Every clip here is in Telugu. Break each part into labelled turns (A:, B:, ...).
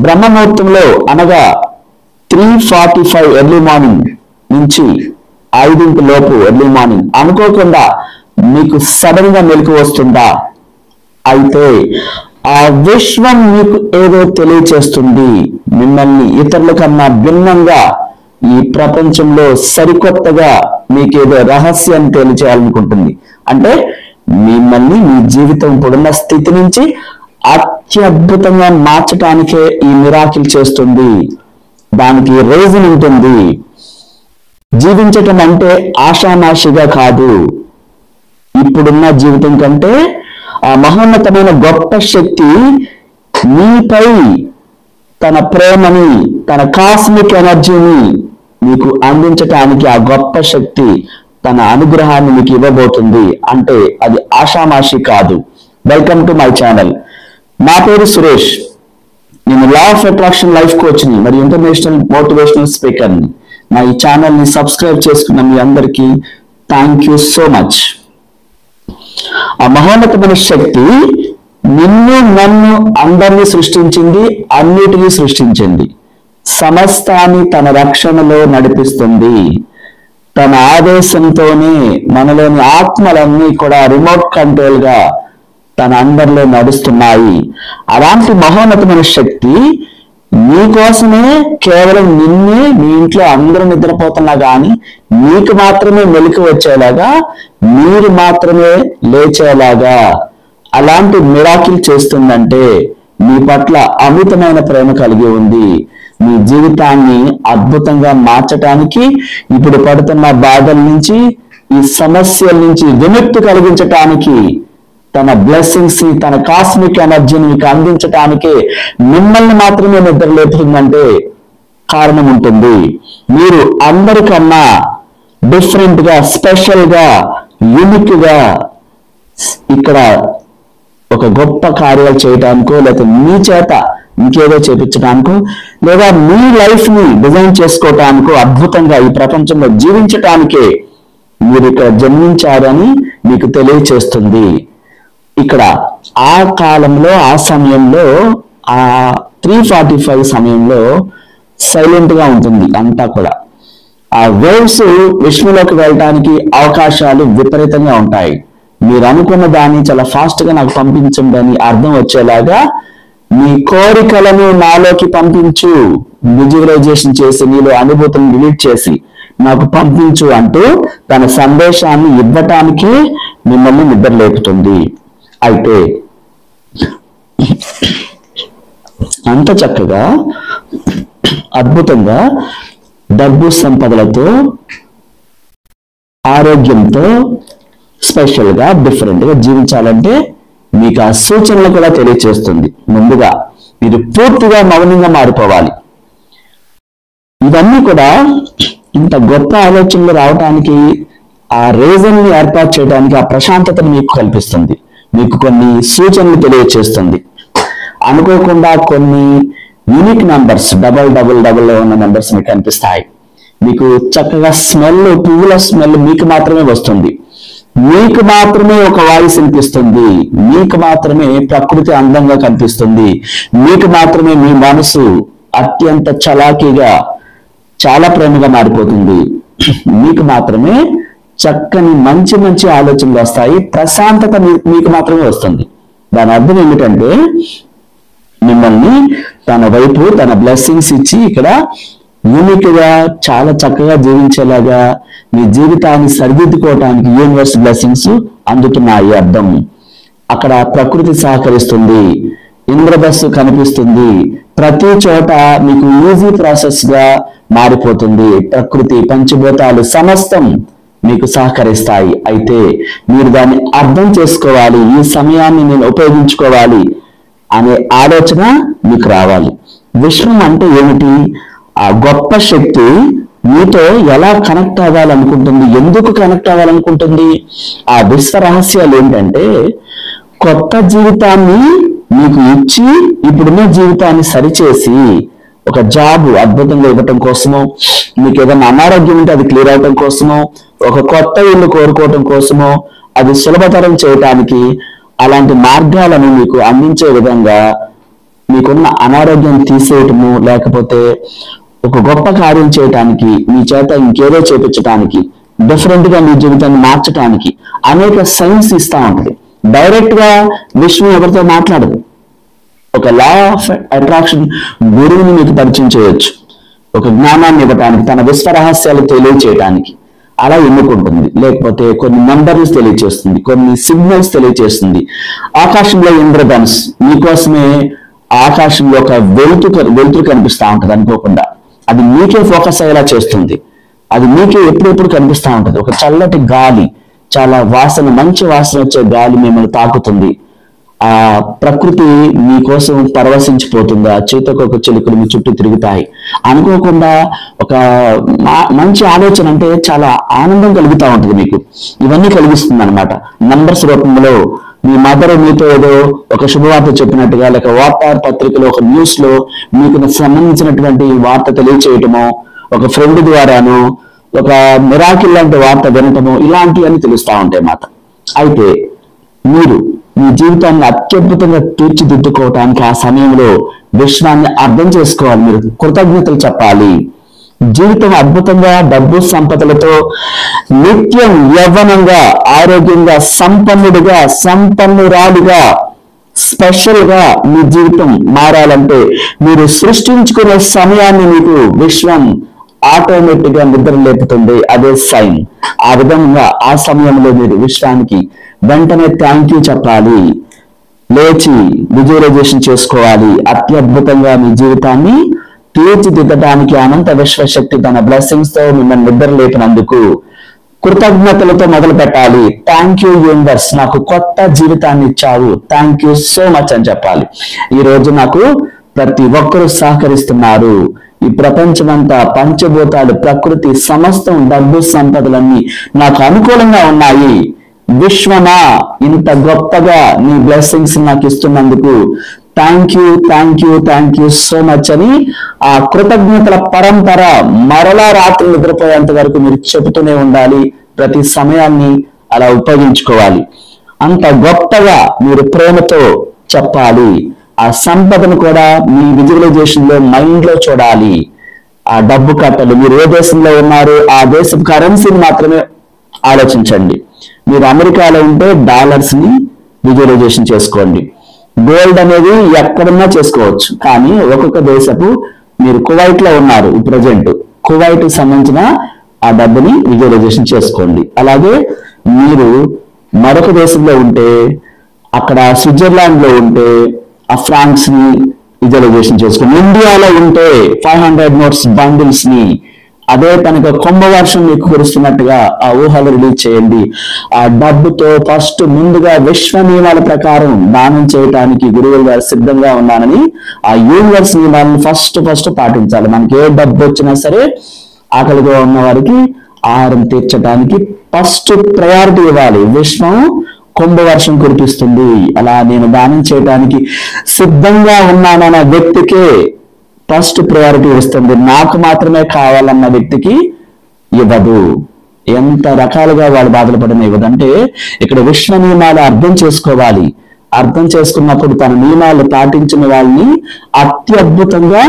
A: బ్రహ్మముహూర్తంలో అనగా 3:45 ఎర్లీ మార్నింగ్ నుంచి 5 లోపు ఎర్లీ మార్నింగ్ అనుకోకుండా మీకు సడన్ గా మెలకు వస్తుందా? అయితే ఆ విశ్వం మీకు ఏదో తెలియచేస్తుంది. మిమ్మల్ని ఇతరుల కన్నా భిన్నంగా ఈ ప్రపంచంలో సరికొత్తగా మీకేదో రహస్యాన్ని తెలియచేయాలనుకుంటుంది. అంటే మిమ్మల్ని మీ జీవితం ఇప్పుడున్న స్థితి నుంచి అత్యద్భుతంగా మార్చడానికే ఈ మిరాకిల్ చేస్తుంది. దానికి రీజన్ ఉంటుంది. జీవించటం అంటే ఆషామాషిగా కాదు. ఇప్పుడున్న జీవితం కంటే ఆ మహోన్నతమైన గొప్ప శక్తి మీపై తన ప్రేమని, తన కాస్మిక్ ఎనర్జీని మీకు అందించటానికి ఆ గొప్ప శక్తి తన అనుగ్రహాన్ని మీకు ఇవ్వబోతుంది. అంటే అది ఆషామాషి కాదు. Welcome to my channel. నా పేరు సురేష్. నేను లా ఆఫ్ అట్రాక్షన్ లైఫ్ కోచ్ని మరియు ఇంటర్నేషనల్ మోటివేషనల్ స్పీకర్ని. నా ఈ ఛానల్ని సబ్స్క్రైబ్ చేసుకున్న మీ అందరికీ థ్యాంక్ యూ సో మచ్. ఆ మహోన్నతమైన శక్తి నిన్ను నన్ను అందరినీ సృష్టించింది, అన్నిటినీ సృష్టించింది. సమస్తాన్ని తన రక్షణలో నడిపిస్తుంది. తన ఆదేశంతోనే మనలోని ఆత్మలన్నీ కూడా రిమోట్ కంట్రోల్ గా తన అందరిలో నడుస్తున్నాయి. అలాంటి మహోన్నతమైన శక్తి నీకోసమే కేవలం నిన్నే, మీ ఇంట్లో అందరూ నిద్రపోతున్నా గాని నీకు మాత్రమే మెలకు వచ్చేలాగా, మీరు మాత్రమే లేచేలాగా అలాంటి మిరాకిల్ చేస్తుందంటే మీ పట్ల అమితమైన ప్రేమ కలిగి ఉంది. మీ జీవితాన్ని అద్భుతంగా మార్చటానికి, ఇప్పుడు పడుతున్న బాధల నుంచి, ఈ సమస్యల నుంచి విముక్తి కలిగించటానికి, తన బ్లెస్సింగ్స్ ని, తన కాస్మిక్ ఎనర్జీని మీకు అందించటానికే మిమ్మల్ని మాత్రమే నిద్ర లేపుతుందంటే కారణం ఉంటుంది. మీరు అందరికన్నా డిఫరెంట్ గా, స్పెషల్ గా, యూనిక్ గా ఇక్కడ ఒక గొప్ప కార్యాలు చేయటానికో, లేదా మీ చేత ఇంకేదో చేపించడానికో, లేదా మీ లైఫ్ ని డిజైన్ చేసుకోవటానికో, అద్భుతంగా ఈ ప్రపంచంలో జీవించటానికే మీరు ఇక్కడ జన్మించారని మీకు తెలియచేస్తుంది. ఇక్కడ ఆ కాలంలో, ఆ సమయంలో, ఆ 3:45 సమయంలో సైలెంట్ గా ఉంటుంది అంతా కూడా. ఆ వేవ్స్ విశ్వంలోకి వెళ్ళడానికి అవకాశాలు విపరీతంగా ఉంటాయి. మీరు అనుకున్న దాన్ని చాలా ఫాస్ట్ గా నాకు పంపించండి అని అర్థం వచ్చేలాగా, మీ కోరికలను నాలోకి పంపించు, విజువలైజేషన్ చేసి నీలో అనుభూతిని డిలీట్ చేసి నాకు పంపించు అంటూ తన సందేశాన్ని ఇవ్వటానికి మిమ్మల్ని నిద్ర లేపుతుంది. అయితే అంత చక్కగా, అద్భుతంగా డబ్బు సంపదలతో, ఆరోగ్యంతో, స్పెషల్ గా, డిఫరెంట్ గా జీవించాలంటే మీకు ఆ సూచనలు కూడా తెలియచేస్తుంది. ముందుగా మీరు పూర్తిగా మౌనంగా మారిపోవాలి. ఇవన్నీ కూడా ఇంత గొప్ప ఆలోచనలు రావడానికి, ఆ రీజన్ ని ఏర్పాటు చేయడానికి, ఆ ప్రశాంతతను మీకు కల్పిస్తుంది. మీకు కొన్ని సూచనలు తెలియచేస్తుంది. అనుకోకుండా కొన్ని యూనిక్ నంబర్స్, 0000 ఉన్న నంబర్స్ మీకు కనిపిస్తాయి. మీకు చక్కగా స్మెల్, పువ్వుల స్మెల్ మీకు మాత్రమే వస్తుంది. మీకు మాత్రమే ఒక వాయిస్ వినిపిస్తుంది. మీకు మాత్రమే ప్రకృతి అందంగా కనిపిస్తుంది. మీకు మాత్రమే మీ మనసు అత్యంత చలాకీగా, చాలా ప్రేమగా మారిపోతుంది. మీకు మాత్రమే చక్కని మంచి మంచి ఆలోచనలు వస్తాయి. ప్రశాంతత మీకు మాత్రమే వస్తుంది. దాని అర్థం ఏమిటంటే మిమ్మల్ని తన వైపు తన బ్లెస్సింగ్స్ ఇచ్చి ఇక్కడ యూనిక్ గా, చాలా చక్కగా జీవించేలాగా, మీ జీవితాన్ని సరిదిద్దుకోవటానికి యూనివర్స్ బ్లెస్సింగ్స్ అందుతున్నాయి. అర్థం అక్కడ ప్రకృతి సహకరిస్తుంది, ఇంద్రధస్సు కనిపిస్తుంది. ప్రతి చోట మీకు ఈజీ ప్రాసెస్ గా మారిపోతుంది. ప్రకృతి, పంచభూతాలు సమస్తం మీకు సహకరిస్తాయి. అయితే మీరు దాన్ని అర్థం చేసుకోవాలి. ఈ సమయాన్ని నేను ఉపయోగించుకోవాలి అనే ఆలోచన మీకు రావాలి. విశ్వం అంటే ఏమిటి? ఆ గొప్ప శక్తి మీతో ఎలా కనెక్ట్ అవ్వాలనుకుంటుంది, ఎందుకు కనెక్ట్ అవ్వాలనుకుంటుంది? ఆ విశ్వ రహస్యాలు ఏంటంటే, కొత్త జీవితాన్ని మీకు ఇచ్చి ఇప్పుడున్న జీవితాన్ని సరిచేసి ఒక జాబ్ అద్భుతంగా ఇవ్వటం కోసమో, మీకు ఏదైనా అనారోగ్యం ఉంటే అది క్లియర్ అవటం కోసమో, ఒక కొత్త ఇల్లు కోరుకోవటం కోసమో, అది సులభతరం చేయటానికి అలాంటి మార్గాలను మీకు అందించే విధంగా మీకున్న అనారోగ్యం తీసేయటము, లేకపోతే ఒక గొప్ప కార్యం చేయటానికి, మీ చేత ఇంకేదో చేపించడానికి, డిఫరెంట్ గా మీ జీవితాన్ని మార్చడానికి అనేక సైన్స్ ఇస్తా ఉంటుంది. డైరెక్ట్ గా విశ్వం ఎవరితో మాట్లాడదు. ఒక లా ఆఫ్ అట్రాక్షన్ గురువుని మీకు పరిచయం చేయొచ్చు, ఒక జ్ఞానాన్ని ఇవ్వటానికి, తన విశ్వ రహస్యాలు తెలియచేయడానికి అలా ఎన్నుకుంటుంది. లేకపోతే కొన్ని నంబర్స్ తెలియచేస్తుంది, కొన్ని సిగ్నల్స్ తెలియచేస్తుంది. ఆకాశంలో ఇంద్రధనుస్ మీకోసమే ఆకాశంలో ఒక వెలుతురు కనిపిస్తా ఉంటది అనుకోకుండా, అది మీకే ఫోకస్ అయ్యేలా చేస్తుంది. అది మీకే ఎప్పుడెప్పుడు కనిపిస్తా ఉంటది. ఒక చల్లటి గాలి, చాలా వాసన, మంచి వాసన వచ్చే గాలి మిమ్మల్ని తాకుతుంది. ఆ ప్రకృతి మీకోసం పరవశించిపోతుంది. ఆ చేతకొక చిలుకలు మీ చుట్టూ తిరుగుతాయి. అనుకోకుండా ఒక మంచి ఆలోచన, అంటే చాలా ఆనందం కలుగుతూ ఉంటుంది మీకు. ఇవన్నీ కలిగిస్తుంది అనమాట. నంబర్స్ రూపంలో మీ మదర్ మీతో ఏదో ఒక శుభవార్త చెప్పినట్టుగా, లేక వార్తా పత్రికలో, ఒక న్యూస్ లో మీకు సంబంధించినటువంటి వార్త తెలియచేయటమో, ఒక ఫ్రెండ్ ద్వారాను ఒక మిరాకిల్ లాంటి వార్త వినటము, ఇలాంటివన్నీ తెలుస్తూ ఉంటాయి మాట. అయితే మీరు మీ జీవితాన్ని అత్యద్భుతంగా తీర్చిదిద్దుకోవటానికి ఆ సమయంలో విశ్వాన్ని అర్థం చేసుకోవాలి. మీరు కృతజ్ఞతలు చెప్పాలి. జీవితం అద్భుతంగా డబ్బు సంపదలతో నిత్యం యవ్వనంగా, ఆరోగ్యంగా, సంపన్నుడిగా, సంపన్నురాలుగా, స్పెషల్ గా మీ జీవితం మారాలంటే మీరు సృష్టించుకునే సమయాన్ని మీకు విశ్వం ఆటోమేటిక్ గా నిద్ర లేపుతుంది. అదే సైన్. ఆ విధంగా ఆ సమయంలో మీరు విశ్వానికి వెంటనే థ్యాంక్ యూ చెప్పాలి, లేచి విజువలైజేషన్ చేసుకోవాలి. అత్యద్భుతంగా మీ జీవితాన్ని తీర్చిదిద్దడానికి అనంత విశ్వశక్తి తన బ్లెస్సింగ్స్ తో మిమ్మల్ని నిద్ర లేపినందుకు కృతజ్ఞతలతో మొదలు పెట్టాలి. థ్యాంక్ యూ యూనివర్స్, నాకు కొత్త జీవితాన్ని ఇచ్చావు, థ్యాంక్ యూ సో మచ్ అని చెప్పాలి. ఈ రోజు నాకు ప్రతి ఒక్కరూ సహకరిస్తున్నారు. ఈ ప్రపంచమంతా, పంచభూతాలు, ప్రకృతి, సమస్తం, డబ్బు సంపదలన్నీ నాకు అనుకూలంగా ఉన్నాయి. విశ్వమా, ఇంత గొప్పగా నీ బ్లెస్సింగ్స్ నాకు ఇస్తున్నందుకు thank you, thank you, thank you so much అని ఆ కృతజ్ఞతల పరంపర మరలా రాత్రి నిద్రపోయేంత వరకు మీరు చెబుతూనే ఉండాలి. ప్రతి సమయాన్ని అలా ఉపయోగించుకోవాలి. అంత గొప్పగా మీరు ప్రేమతో చెప్పాలి. ఆ సంపదను కూడా మీ విజువలైజేషన్ లో, మైండ్ లో చూడాలి. ఆ డబ్బు కట్టలు, మీరు ఏ దేశంలో ఉన్నారు ఆ దేశపు కరెన్సీని మాత్రమే ఆలోచించండి. మీరు అమెరికాలో ఉంటే డాలర్స్ ని విజువలైజేషన్ చేసుకోండి. గోల్డ్ అనేది ఎక్కడున్నా చేసుకోవచ్చు, కానీ ఒక్కొక్క దేశపు, మీరు కువైట్ లో ఉన్నారు ప్రజెంట్, కువైట్ కి సంబంధించిన ఆ డబ్బుని విజువలైజేషన్ చేసుకోండి. అలాగే మీరు మరొక దేశంలో ఉంటే, అక్కడ స్విట్జర్లాండ్ లో ఉంటే ఆ ఫ్రాంక్స్ ని విజువలైజేషన్ చేసుకోండి. ఇండియాలో ఉంటే 500 నోట్స్ బండిల్స్ ని, అదే కనుక కుంభవర్షం మీకు కురుస్తున్నట్టుగా ఆ ఊహలు రిలీజ్ చేయండి. ఆ డబ్బుతో ఫస్ట్ ముందుగా విశ్వ నియమాల ప్రకారం దానం చేయటానికి గురువులు గారు సిద్ధంగా ఉన్నానని ఆ యూనివర్స్ నియమాలను ఫస్ట్ పాటించాలి. మనకి ఏ డబ్బు వచ్చినా సరే ఆకలిగా ఉన్న వారికి ఆహారం తీర్చడానికి ఫస్ట్ ప్రయారిటీ ఇవ్వాలి. విశ్వం కుంభవర్షం కురిపిస్తుంది, అలా నేను దానం చేయడానికి సిద్ధంగా ఉన్నానన్న వ్యక్తికే ఫస్ట్ ప్రయారిటీ ఇస్తుంది. నాకు మాత్రమే కావాలన్న వ్యక్తికి ఇవ్వదు. ఎంత రకాలుగా వాళ్ళు బాధలు పడిన ఇవ్వదు. అంటే ఇక్కడ విశ్వ నియమాలు అర్థం చేసుకోవాలి. అర్థం చేసుకున్నప్పుడు తన నియమాలు పాటించిన వాళ్ళని అత్యద్భుతంగా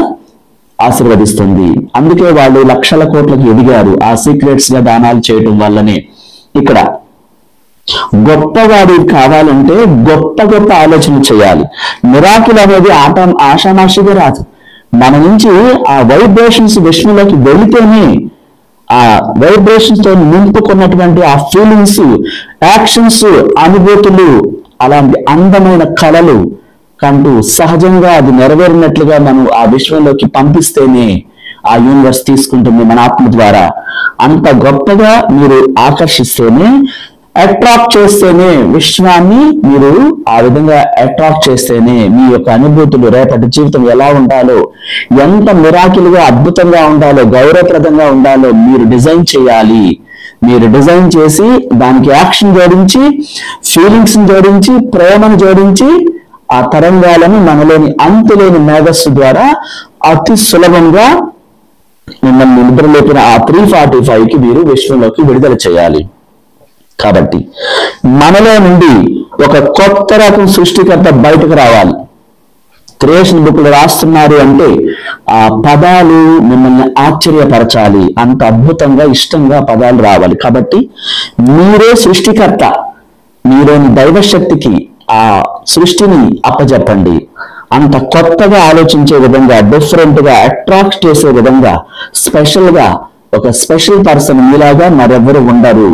A: ఆశీర్వదిస్తుంది. అందుకే వాళ్ళు లక్షల కోట్లకు ఎదిగారు ఆ సీక్రెట్స్ గా దానాలు చేయటం వల్లనే. ఇక్కడ గొప్పవాడి కావాలంటే గొప్ప ఆలోచన చేయాలి. మిరాకిల్ అనేది ఆషామాషిగా రాదు. మన నుంచి ఆ వైబ్రేషన్స్ విశ్వంలోకి వెళితేనే, ఆ వైబ్రేషన్స్ తో నింపుకున్నటువంటి ఆ ఫీలింగ్స్, యాక్షన్స్, అనుభూతులు, అలాంటి అందమైన కళలు కంటూ సహజంగా అది నెరవేరినట్లుగా మనం ఆ విశ్వంలోకి పంపిస్తేనే ఆ యూనివర్స్ తీసుకుంటుంది మన ఆత్మ ద్వారా. అంత గొప్పగా మీరు ఆకర్షిస్తేనే, అట్రాక్ట్ చేస్తేనే, విశ్వాన్ని మీరు ఆ విధంగా అట్రాక్ట్ చేస్తేనే మీ యొక్క అనుభూతులు, రేపటి జీవితం ఎలా ఉండాలో, ఎంత మిరాకిల్ గా అద్భుతంగా ఉండాలో, గౌరవప్రదంగా ఉండాలో మీరు డిజైన్ చేయాలి. మీరు డిజైన్ చేసి దానికి యాక్షన్ జోడించి, ఫీలింగ్స్ జోడించి, ప్రేమను జోడించి, ఆ తరంగాలను మనలోని అంతులేని మేధస్సు ద్వారా అతి సులభంగా మిమ్మల్ని నిద్రలేపిన ఆ 345కి మీరు విశ్వంలోకి విడుదల చేయాలి. కాబట్టి మనలో నుండి ఒక కొత్త రకం సృష్టికర్త బయటకు రావాలి. క్రియేషన్ బుక్ లో రాస్తున్నారు అంటే ఆ పదాలు మిమ్మల్ని ఆశ్చర్యపరచాలి, అంత అద్భుతంగా ఇష్టంగా పదాలు రావాలి. కాబట్టి మీరే సృష్టికర్త, మీలోని దైవశక్తికి ఆ సృష్టిని అప్పచెప్పండి. అంత కొత్తగా ఆలోచించే విధంగా, డిఫరెంట్ గా, అట్రాక్ట్ చేసే విధంగా, స్పెషల్ గా ఒక స్పెషల్ పర్సన్ మీలాగా మరెవరు ఉండరు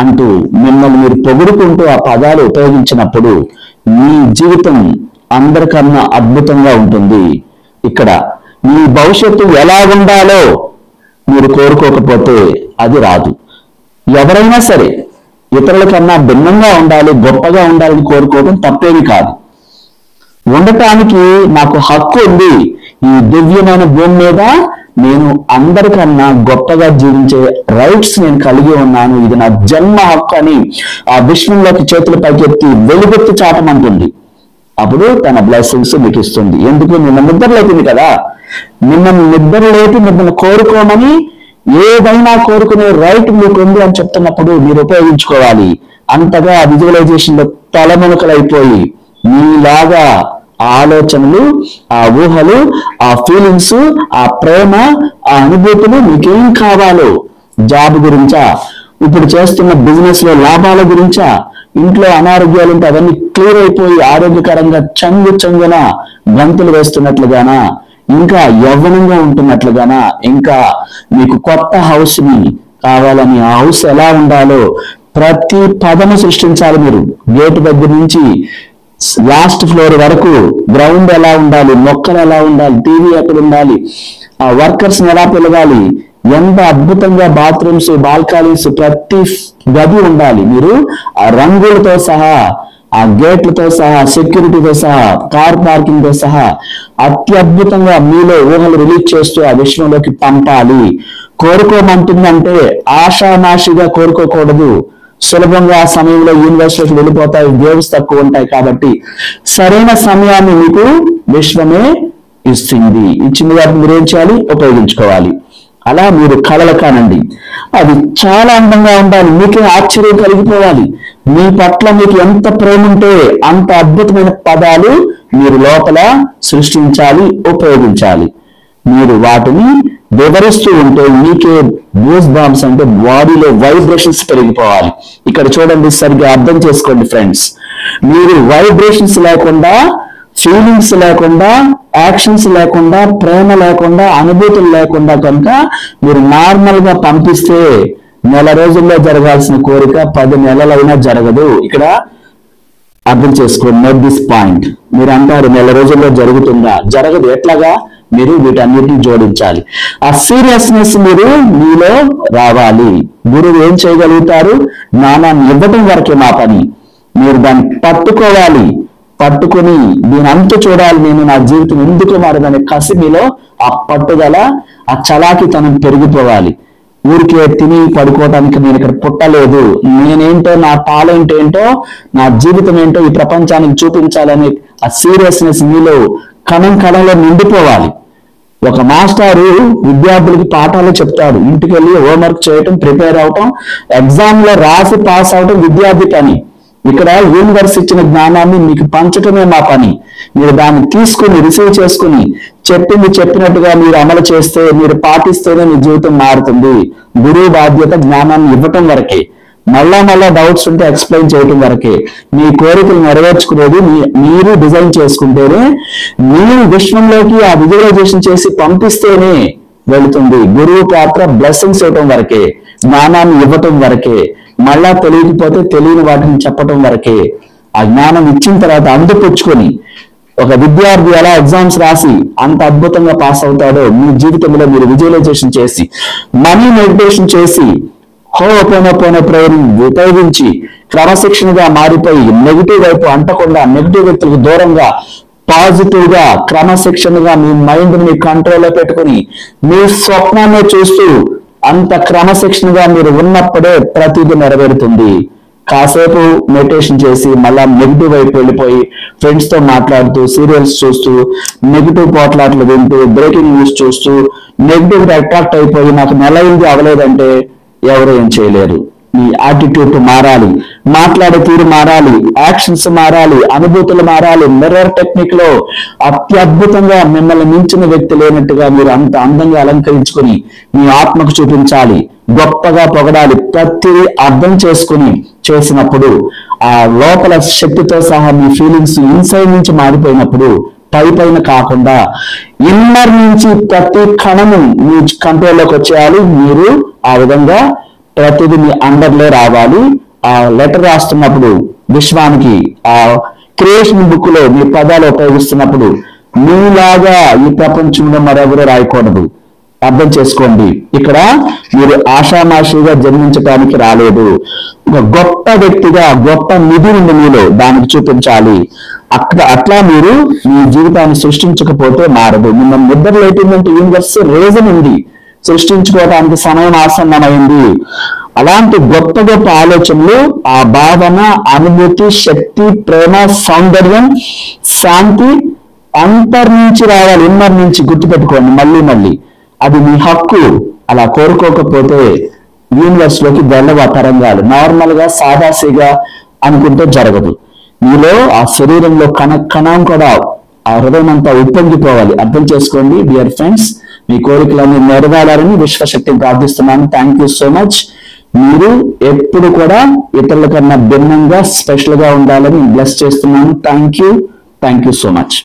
A: అంటూ మిమ్మల్ని మీరు పొగుడుకుంటూ ఆ పదాలు ఉపయోగించినప్పుడు మీ జీవితం అందరికన్నా అద్భుతంగా ఉంటుంది. ఇక్కడ మీ భవిష్యత్తు ఎలా ఉండాలో మీరు కోరుకోకపోతే అది రాదు. ఎవరైనా సరే ఇతరుల కన్నా భిన్నంగా ఉండాలి, గొప్పగా ఉండాలని కోరుకోవడం తప్పేమి కాదు. ఉండటానికి నాకు హక్కు ఉంది. ఈ దివ్యమైన భూమి మీద నేను అందరికన్నా గొప్పగా జీవించే రైట్స్ నేను కలిగి ఉన్నాను. ఇది నా జన్మ హక్కు అని ఆ విశ్వంలోకి చేతులు పైకెత్తి వెలుగెత్తి చాటమంటుంది. అప్పుడు తన బ్లెస్సింగ్స్ మీకు ఇస్తుంది. ఎందుకు? నిన్న నిద్ర లేపింది కదా. మిమ్మల్ని నిద్ర లేపి మిమ్మల్ని కోరుకోమని, ఏదైనా కోరుకునే రైట్ మీకు ఉంది అని చెప్తున్నప్పుడు మీరు ఉపయోగించుకోవాలి. అంతగా విజువలైజేషన్ లో తలమునకలైపోయి మీలాగా ఆలోచనలు, ఆ ఊహలు, ఆ ఫీలింగ్స్, ఆ ప్రేమ, ఆ అనుభూతులు మీకేం కావాలో, జాబ్ గురించా, ఇప్పుడు చేస్తున్న బిజినెస్ లో లాభాల గురించా, ఇంట్లో అనారోగ్యాలు ఉంటే అవన్నీ క్లియర్ అయిపోయి ఆరోగ్యకరంగా చంగున గంతులు వేస్తున్నట్లుగానా, ఇంకా యవ్వనంగా ఉంటున్నట్లుగానా, ఇంకా మీకు కొత్త హౌస్ ని కావాలని, ఆ హౌస్ ఎలా ఉండాలో ప్రతి పదము సృష్టించాలి. మీరు గేటు దగ్గర నుంచి లాస్ట్ ఫ్లోర్ వరకు గ్రౌండ్ ఎలా ఉండాలి, మొక్కలు ఎలా ఉండాలి, టీవీ ఎక్కడ ఉండాలి, ఆ వర్కర్స్ ఎలా పిలవాలి, ఎంత అద్భుతంగా బాత్రూమ్స్, బాల్కనీస్, ప్రతి గది ఉండాలి. మీరు ఆ రంగులతో సహా, ఆ గేట్లతో సహా, సెక్యూరిటీతో సహా, కార్ పార్కింగ్ తో సహా అత్యద్భుతంగా మీలో ఊహలు రిలీజ్ చేస్తూ ఆ విశ్వంలోకి పంపాలి. కోరుకోమంటుందంటే ఆషామాషిగా కోరుకోకూడదు. సులభంగా ఆ సమయంలో యూనివర్సిటీకి వెళ్ళిపోతాయి, వేవ్స్ తక్కువ ఉంటాయి. కాబట్టి సరైన సమయాన్ని మీకు విశ్వమే ఇస్తుంది. ఇచ్చిన వాటిని మీరేం చేయాలి? ఉపయోగించుకోవాలి. అలా మీరు కలలు కానండి. అది చాలా అందంగా ఉండాలి, మీకే ఆశ్చర్యం కలిగిపోవాలి. మీ పట్ల మీకు ఎంత ప్రేమ ఉంటే అంత అద్భుతమైన పదాలు మీరు లోపల సృష్టించాలి, ఉపయోగించాలి. మీరు వాటిని వివరిస్తూ ఉంటే మీకే గూస్ బాంబ్స్ అంటే బాడీలో వైబ్రేషన్స్ పెరిగిపోవాలి. ఇక్కడ చూడండి, సరిగ్గా అర్థం చేసుకోండి ఫ్రెండ్స్. మీరు వైబ్రేషన్స్ లేకుండా, ఫీలింగ్స్ లేకుండా, యాక్షన్స్ లేకుండా, ప్రేమ లేకుండా, అనుభూతులు లేకుండా కనుక మీరు నార్మల్ గా పంపిస్తే నెల రోజుల్లో జరగాల్సిన కోరిక 10 నెలలైనా జరగదు. ఇక్కడ అర్థం చేసుకోండి, నోట్ దిస్ పాయింట్. మీరు అంటారు నెల రోజుల్లో జరుగుతుందా? జరగదు. ఎట్లాగా? మీరు వీటన్నిటిని జోడించాలి. ఆ సీరియస్నెస్ మీరు మీలో రావాలి. గురువు ఏం చేయగలుగుతారు? జ్ఞానాన్ని ఇవ్వటం వరకే మా పని. మీరు దాన్ని పట్టుకోవాలి, పట్టుకుని దీని అంతు చూడాలి. నేను నా జీవితం ఎందుకు మారదనే కసి మీలో, ఆ పట్టుదల, ఆ చలాకితనం పెరిగిపోవాలి. ఊరికే తిని పడుకోవడానికి నేను ఇక్కడ పుట్టలేదు, నేనేంటో, నా టాలెంట్ ఏంటో, నా జీవితం ఏంటో ఈ ప్రపంచానికి చూపించాలనే ఆ సీరియస్నెస్ మీలో కణం కణంలో నిండిపోవాలి. ఒక మాస్టారు విద్యార్థులకి పాఠాలు చెప్తాడు, ఇంటికి వెళ్ళి హోంవర్క్ చేయటం, ప్రిపేర్ అవటం, ఎగ్జామ్ లో రాసి పాస్ అవటం విద్యార్థి పని. ఇక్కడ యూనివర్స్ ఇచ్చిన జ్ఞానాన్ని మీకు పంచటమే మా పని. మీరు దాన్ని తీసుకుని, రిసీవ్ చేసుకుని, చెప్పింది చెప్పినట్టుగా మీరు అమలు చేస్తే, మీరు పాటిస్తేనే మీ జీవితం మారుతుంది. గురువు బాధ్యత జ్ఞానాన్ని ఇవ్వటం వరకే. మళ్ళా డౌట్స్ ఉంటే ఎక్స్ప్లెయిన్ చేయటం వరకే. మీ కోరికలు నెరవేర్చుకునేది మీరు డిజైన్ చేసుకుంటేనే, మీరు విశ్వంలోకి ఆ విజువలైజేషన్ చేసి పంపిస్తేనే వెళుతుంది. గురువు పాత్ర బ్లెస్సింగ్స్ ఇవ్వటం వరకే, జ్ఞానాన్ని ఇవ్వటం వరకే. మళ్ళా తెలియకపోతే తెలియని వాటిని చెప్పటం వరకే. ఆ జ్ఞానం ఇచ్చిన తర్వాత అందిపుచ్చుకొని ఒక విద్యార్థి ఎలా ఎగ్జామ్స్ రాసి అంత అద్భుతంగా పాస్ అవుతాడో, మీ జీవితంలో మీరు విజువలైజేషన్ చేసి, మనీ మెడిటేషన్ చేసి, హోపోనోపోనో ప్రేయర్ని ఉపయోగించి క్రమశిక్షణగా మారిపోయి నెగిటివ్ వైపు అంటకుండా, నెగిటివ్ వ్యక్తులకు దూరంగా, పాజిటివ్ గా, క్రమశిక్షణగా మీ మైండ్ ని కంట్రోల్లో పెట్టుకుని మీ స్వప్నాన్ని చూస్తూ అంత క్రమశిక్షణగా మీరు ఉన్నప్పుడే ప్రతిదీ నెరవేరుతుంది. కాసేపు మెడిటేషన్ చేసి మళ్ళా నెగిటివ్ వైపు వెళ్ళిపోయి ఫ్రెండ్స్ తో మాట్లాడుతూ, సీరియల్స్ చూస్తూ, నెగిటివ్ పోట్లాట్లు వింటూ, బ్రేకింగ్ న్యూస్ చూస్తూ నెగిటివ్ అట్రాక్ట్ అయిపోయి నాకు నెల అయింది అవలేదంటే ఎవరు ఏం చేయలేరు. మీ యాటిట్యూడ్ మారాలి, మాట్లాడే తీరు మారాలి, యాక్షన్స్ మారాలి, అనుభూతులు మారాలి. మిర్రర్ టెక్నిక్ లో అత్యద్భుతంగా మిమ్మల్ని మించిన వ్యక్తి లేనట్టుగా మీరు అంత అందంగా అలంకరించుకొని మీ ఆత్మకు చూపించాలి, గొప్పగా పొగడాలి. ప్రతిదీ అర్థం చేసుకుని చేసినప్పుడు ఆ లోపల శక్తితో సహా మీ ఫీలింగ్స్ ఇన్సైడ్ నుంచి మారిపోయినప్పుడు పైన కాకుండా ఇన్నర్ నుంచి ప్రతి క్షణము మీ కంట్రోల్లోకి వచ్చేయాలి. మీరు ఆ విధంగా ప్రతిదీ మీ అండర్లో రావాలి. ఆ లెటర్ రాస్తున్నప్పుడు విశ్వానికి ఆ క్రియేషన్ బుక్ లో మీ పదాలు ఉపయోగిస్తున్నప్పుడు మీలాగా ఈ ప్రపంచంలో మరెవరూ రాయకూడదు. అర్థం చేసుకోండి, ఇక్కడ మీరు ఆషామాషిగా జన్మించడానికి రాలేదు. ఒక గొప్ప వ్యక్తిగా గొప్ప నిధి ఉంది మీలో, దానికి చూపించాలి. అట్లా మీరు మీ జీవితాన్ని సృష్టించకపోతే మారదు. మిమ్మల్ని నిద్రలేటిందంటే యూనివర్స్ రీజన్ ఉంది, సృష్టించుకోవడానికి సమయం ఆసన్నమైంది. అలాంటి గొప్ప గొప్ప ఆలోచనలు, ఆ భావన, అనుభూతి, శక్తి, ప్రేమ, సౌందర్యం, శాంతి అంతర్నుంచి రావాలి, ఇన్నర్ నుంచి. గుర్తుపెట్టుకోండి మళ్ళీ మళ్ళీ, అది మీ హక్కు. అలా కోరుకోకపోతే యూనివర్స్ లోకి వెళ్ళవ తరంగాలు. నార్మల్ గా సాదాసీగా అనుకుంటే జరగదు. మీలో ఆ శరీరంలో కణం కూడా ఆ హృదయం అంతా ఉప్పొంగిపోవాలి. అర్థం చేసుకోండి డియర్ ఫ్రెండ్స్, మీ కోరికలన్నీ నెరవేరాలని విశ్వశక్తిని ప్రార్థిస్తున్నాను. Thank you so much. మీరు ఎప్పుడు కూడా ఇతరుల కన్నా భిన్నంగా స్పెషల్ గా ఉండాలని బ్లెస్ చేస్తున్నాను. Thank you so much.